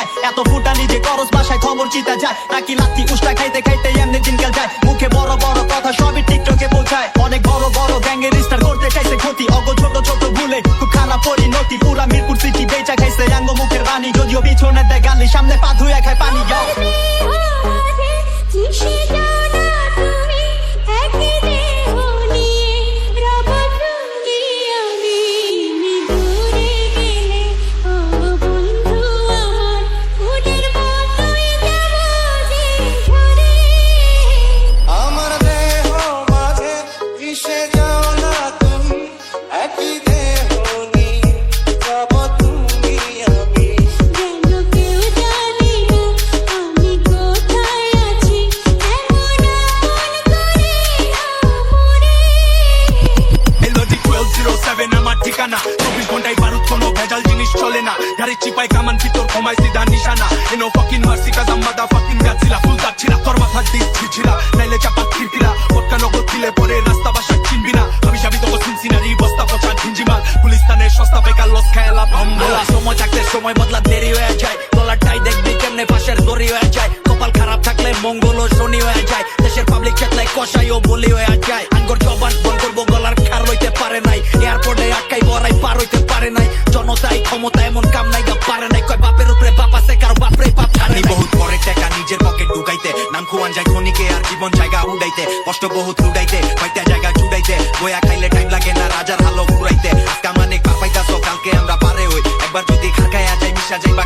যায় এত ফুটানি যে করস বাসায় খবর চিতা যায় নাকি লাথি উষ্টা খাইতে খাইতে এমনি দিনকাল যায় মুখে বড় বড় কথা সবই টিকটকে পৌঁছায় অনেক বড় বড় গ্যাংয়ের স্টার করতে চাইছে ক্ষতি অগ ছোট ছোট ভুলে খুব খারাপ পরিণতি পুরা মিরপুর সিটি বেচা খাইছে আঙ্গ মুখের বাণী যদিও পিছনে দেয় গালি সামনে পা ধুয়ে খায় পানি যাও ঠিকানা 24 ঘন্টায় বারুদ কোনো ভেজাল জিনিস চলে না গাড়ি চিপাই কামান ভিতর ঘুমাই সিধা নিশানা এনো ফাকিং মার্সি কাজ আমাদা ফাকিং গাছিলা ফুল দাচ্ছিলা তোর মাথা দিস ছিছিলা নাইলে চাপা খিরকিলা পটকা নগদ দিলে পরে রাস্তা বাসা চিনবি না আমি যাবি তো সিনসিনারি বস্তা পচা ঝিঞ্জিমাল পুলিশ থানে সস্তা বেকার লস খেলা ভম্বলা সময় থাকতে সময় বদলা দেরি হয়ে যায় ডলারটাই দেখবি কেমনে পাশের দড়ি হয়ে যায় কপাল খারাপ থাকলে মঙ্গল ও শনি হয়ে যায় দেশের পাবলিক চেতনায় কষাই ও বলি হয়ে যায় আঙ্গর জবান বন্ধ করবো গলার খার লইতে পারে নাই এয়ারপোর্টে আটকাই বড়াই পার হইতে পারে নাই জনতাই ক্ষমতা এমন কাম নাই পারে নাই কয় বাপের উপরে বাপ আছে কারো বাপরে বাপ ছাড়ি বহুত পরে টাকা নিজের পকেট ঢুকাইতে নাম খুয়ান যায় খনিকে আর জীবন জায়গা উড়াইতে কষ্ট বহুত উড়াইতে কয়টা জায়গা চুড়াইতে বয়া খাইলে টাইম লাগে না রাজার হালো ঘুরাইতে আজকা মানে পাপাইতাছো কালকে আমরা পারে হই একবার যদি খারকায়া যাই মিশা যাই বা